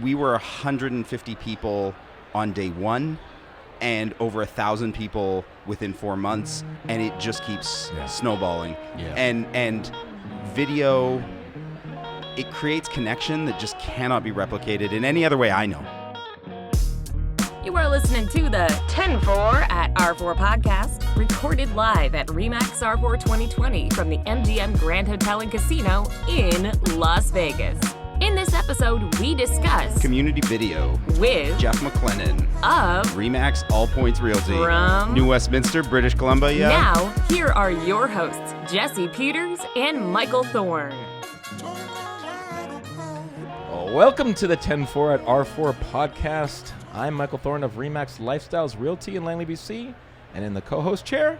we were 150 people on day one and over 1,000 people within 4 months, and it just keeps snowballing. Yeah. And video, it creates connection that just cannot be replicated in any other way I know. You are listening to the 10-4 at R4 podcast, recorded live at RE/MAX R4 2020 from the MGM Grand Hotel and Casino in Las Vegas. In this episode, we discuss Community video with Geoff McLennan of RE/MAX All Points Realty from New Westminster, British Columbia. Now, here are your hosts, Jesse Peters and Michael Thorne. Welcome to the 10-4 at R4 podcast. I'm Michael Thorne of RE/MAX Lifestyles Realty in Langley, BC, and in the co-host chair,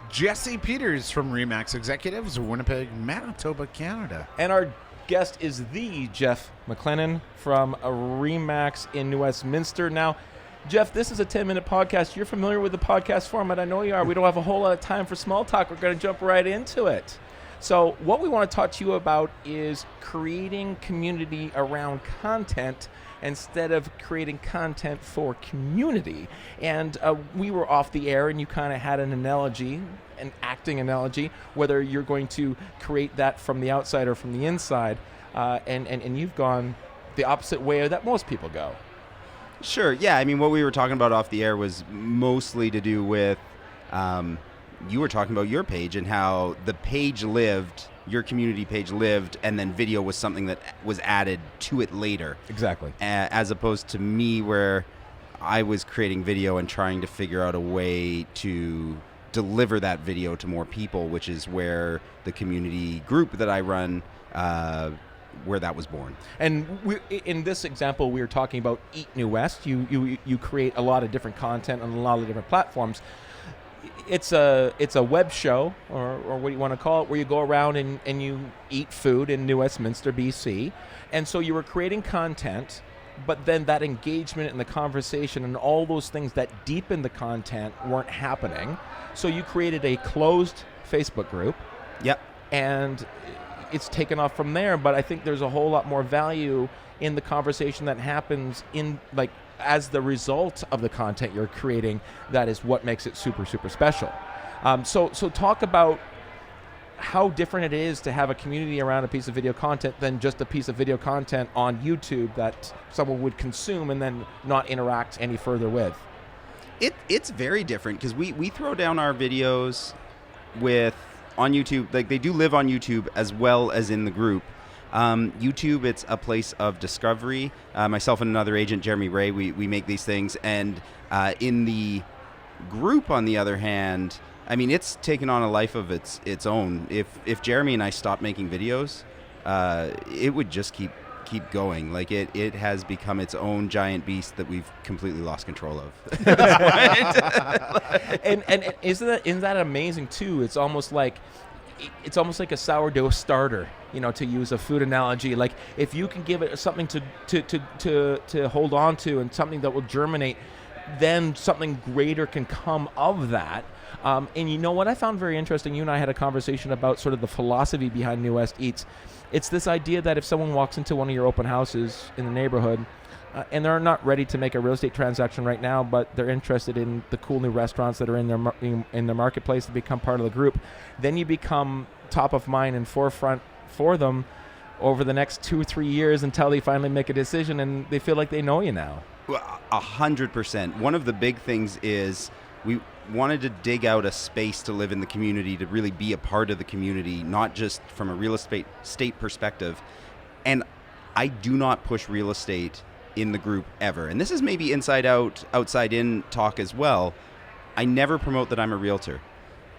Jesse Peters from RE/MAX Executives, Winnipeg, Manitoba, Canada. And our guest is the Geoff McLennan from RE/MAX in New Westminster. Now, Geoff, this is a 10-minute podcast. You're familiar with the podcast format. I know you are. We don't have a whole lot of time for small talk. We're going to jump right into it. So what we want to talk to you about is creating community around content instead of creating content for community. And we were off the air and you kind of had an analogy, an acting analogy, whether you're going to create that from the outside or from the inside. And you've gone the opposite way that most people go. Sure, yeah. I mean, what we were talking about off the air was mostly to do with, you were talking about your page and how the page lived, your community page lived, and then video was something that was added to it later. Exactly. As opposed to me, where I was creating video and trying to figure out a way to deliver that video to more people, which is where the community group that I run, where that was born. And in this example, we were talking about Eat New West. You create a lot of different content on a lot of different platforms. It's a web show, or what do you want to call it, where you go around and you eat food in New Westminster, BC. And so you were creating content, but then that engagement and the conversation and all those things that deepen the content weren't happening. So you created a closed Facebook group. Yep. And it's taken off from there, but I think there's a whole lot more value in the conversation that happens in, like, as the result of the content you're creating. That is what makes it super, super special. So talk about how different it is to have a community around a piece of video content than just a piece of video content on YouTube that someone would consume and then not interact any further with. It's very different because we throw down our videos on YouTube. Like, they do live on YouTube as well as in the group. YouTube, it's a place of discovery. Myself and another agent, Jeremy Rae, we make these things. And in the group, on the other hand, I mean, it's taken on a life of its own. If Jeremy and I stopped making videos, it would just keep going. Like, it has become its own giant beast that we've completely lost control of. and isn't that amazing too? It's almost like a sourdough starter, to use a food analogy. Like, if you can give it something to hold on to and something that will germinate, then something greater can come of that. And you know what I found very interesting? You and I had a conversation about sort of the philosophy behind New West Eats. It's this idea that if someone walks into one of your open houses in the neighborhood, and they're not ready to make a real estate transaction right now, but they're interested in the cool new restaurants that are in their marketplace to become part of the group, then you become top of mind and forefront for them over the next 2 or 3 years until they finally make a decision and they feel like they know you now. 100%. One of the big things is we wanted to dig out a space to live in the community, to really be a part of the community, not just from a real estate perspective. And I do not push real estate in the group ever. And this is maybe inside out, outside in talk as well. I never promote that I'm a realtor.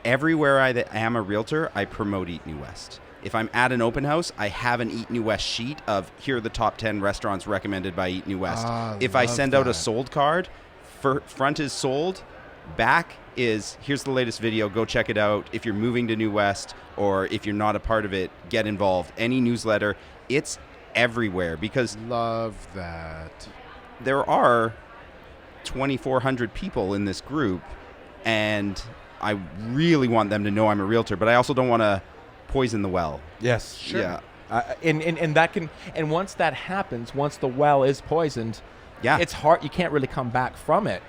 Everywhere I am a realtor, I promote Eat New West. If I'm at an open house, I have an Eat New West sheet of here are the top 10 restaurants recommended by Eat New West. If I send out a sold card, front is sold, back is here's the latest video, go check it out. If you're moving to New West or if you're not a part of it, get involved. Any newsletter, it's everywhere, because love that. There are 2,400 people in this group, and I really want them to know I'm a realtor, but I also don't want to poison the well. Yes. Sure. Yeah. And that can, and once that happens, once the well is poisoned, it's hard. You can't really come back from it.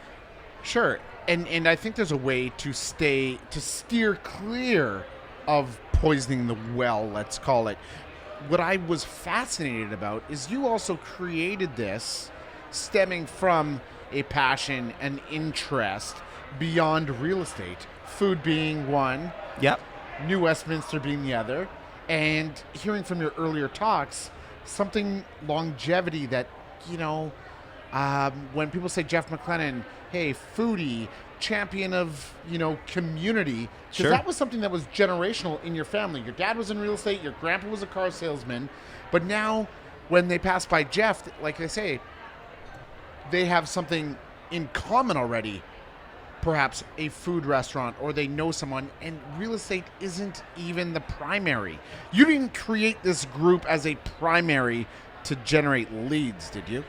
Sure. And I think there's a way to steer clear of poisoning the well, let's call it. What I was fascinated about is you also created this stemming from a passion and interest beyond real estate, food being one, New Westminster being the other, and hearing from your earlier talks, something longevity that, when people say Geoff McLennan, hey, foodie, champion of, community, because that was something that was generational in your family. Your dad was in real estate, your grandpa was a car salesman, but now when they pass by Geoff, like I say, they have something in common already, perhaps a food restaurant, or they know someone, and real estate isn't even the primary. You didn't create this group as a primary to generate leads, did you?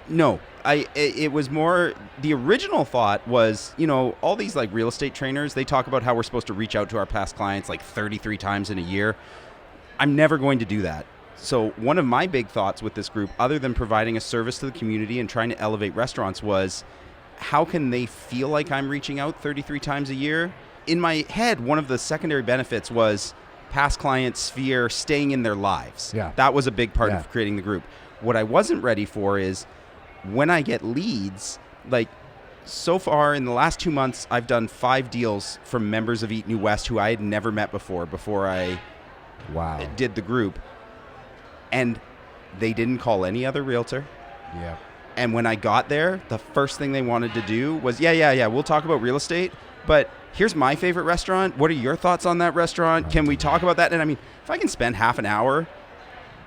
No, it was more, the original thought was, all these like real estate trainers, they talk about how we're supposed to reach out to our past clients like 33 times in a year. I'm never going to do that. So one of my big thoughts with this group, other than providing a service to the community and trying to elevate restaurants, was how can they feel like I'm reaching out 33 times a year? In my head, one of the secondary benefits was past client sphere staying in their lives. Yeah. That was a big part of creating the group. What I wasn't ready for is when I get leads, like so far in the last 2 months, I've done 5 deals from members of Eat New West who I had never met before I did the group. And they didn't call any other realtor. Yeah. And when I got there, the first thing they wanted to do was, we'll talk about real estate, but here's my favorite restaurant. What are your thoughts on that restaurant? Can we talk about that? And I mean, if I can spend half an hour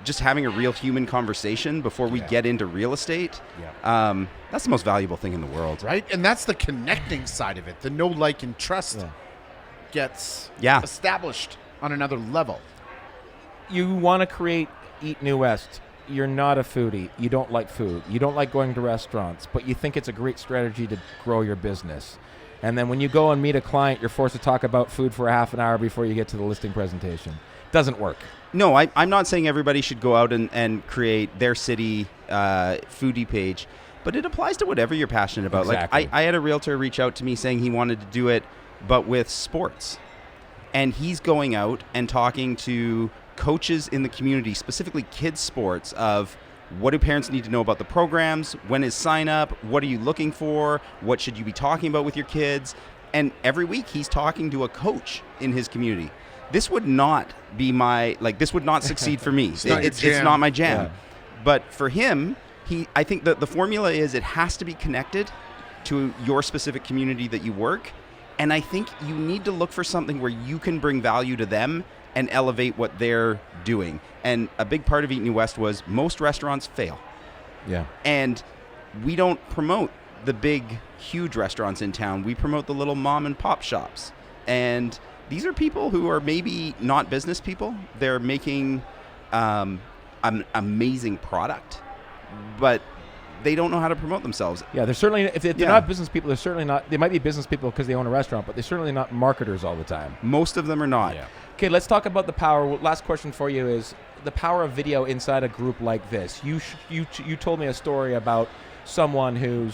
just having a real human conversation before we get into real estate, that's the most valuable thing in the world. Right? And that's the connecting side of it. The know, like, and trust gets established on another level. You want to create Eat New West. You're not a foodie. You don't like food. You don't like going to restaurants, but you think it's a great strategy to grow your business. And then when you go and meet a client, you're forced to talk about food for a half an hour before you get to the listing presentation. Doesn't work. No, I'm not saying everybody should go out and create their city foodie page, but it applies to whatever you're passionate about. Exactly. Like I had a realtor reach out to me saying he wanted to do it, but with sports. And he's going out and talking to coaches in the community, specifically kids sports, of what do parents need to know about the programs, when is sign up, what are you looking for, what should you be talking about with your kids. And every week he's talking to a coach in his community. This would not be this would not succeed for me. It's not my jam. Yeah. But for him, I think that the formula is it has to be connected to your specific community that you work. And I think you need to look for something where you can bring value to them and elevate what they're doing. And a big part of Eat New West was most restaurants fail. Yeah. And we don't promote the big, huge restaurants in town. We promote the little mom and pop shops. And these are people who are maybe not business people. They're making an amazing product, but they don't know how to promote themselves. Yeah, they're certainly, if they're not business people, they're certainly not, they might be business people because they own a restaurant, but they're certainly not marketers all the time. Most of them are not. Yeah. Okay, let's talk about the power. Last question for you is the power of video inside a group like this. You told me a story about someone who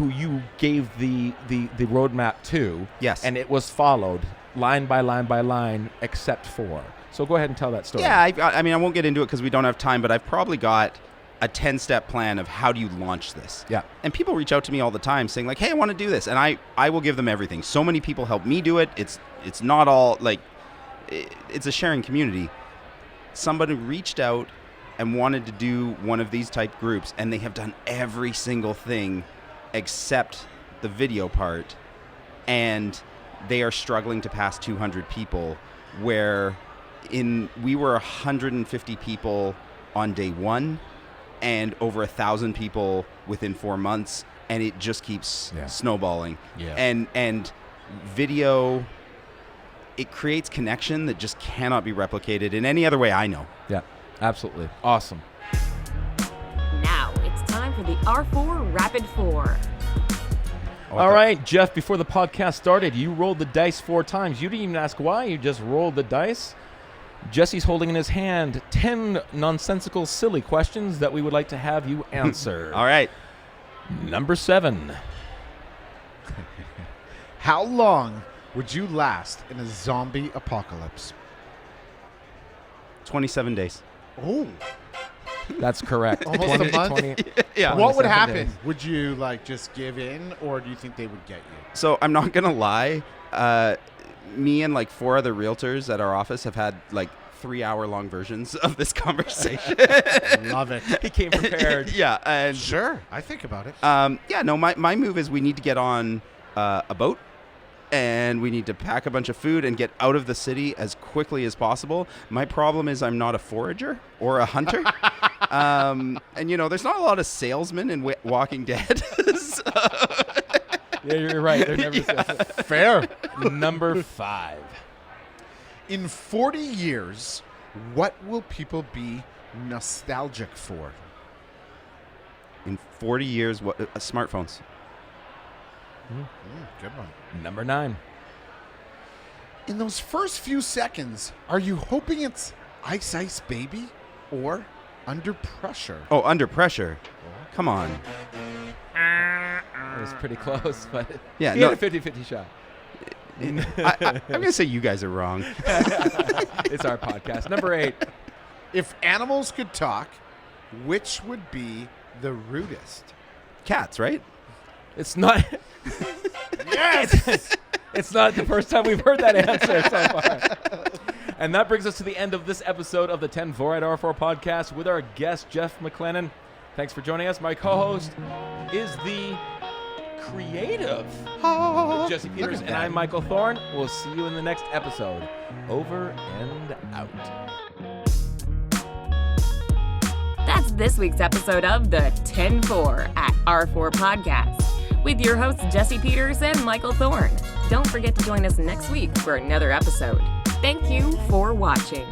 you gave the roadmap to. Yes. And it was followed line by line by line except for. So go ahead and tell that story. Yeah, I mean, I won't get into it because we don't have time, but I've probably got a 10-step plan of how do you launch this. Yeah. And people reach out to me all the time saying like, hey, I want to do this. And I will give them everything. So many people help me do it. It's not all like, it's a sharing community. Somebody reached out and wanted to do one of these type groups, and they have done every single thing except the video part. And they are struggling to pass 200 people, where we were 150 people on day one and over 1,000 people within 4 months, and it just keeps snowballing. Yeah. And video, it creates connection that just cannot be replicated in any other way I know. Yeah, absolutely. Awesome. Now it's time for the R4 Rapid 4. All right, Geoff, before the podcast started, you rolled the dice 4 times. You didn't even ask why. You just rolled the dice. Jesse's holding in his hand 10 nonsensical, silly questions that we would like to have you answer. All right. Number 7. How long would you last in a zombie apocalypse? 27 days. Oh, That's correct. Almost a month? Yeah. what would 27 happen? days. Would you like just give in, or do you think they would get you? So I'm not going to lie. Me and like 4 other realtors at our office have had like 3-hour-long versions of this conversation. Love it. He came prepared. Yeah. And Sure, I think about it. my move is we need to get on a boat. And we need to pack a bunch of food and get out of the city as quickly as possible. My problem is I'm not a forager or a hunter. And, there's not a lot of salesmen in Walking Dead. So- Yeah, you're right. They're never Fair. Number 5. In 40 years, what will people be nostalgic for? In 40 years, what smartphones. Good one. Number 9. In those first few seconds, are you hoping it's Ice Ice Baby or Under Pressure? Oh, Under Pressure. Come on. It was pretty close, but Yeah, he no. had a 50-50 shot. I'm going to say you guys are wrong. It's our podcast. Number 8. If animals could talk, which would be the rudest? Cats, right? It's not. Yes! It's not the first time we've heard that answer so far. And that brings us to the end of this episode of the 10-4 at R4 podcast with our guest, Geoff McLennan. Thanks for joining us. My co-host is the creative Jesse Peters, and I'm Michael Thorne. We'll see you in the next episode. Over and out. That's this week's episode of the 10-4 at R4 podcast with your hosts Jesse Peters and Michael Thorne. Don't forget to join us next week for another episode. Thank you for watching.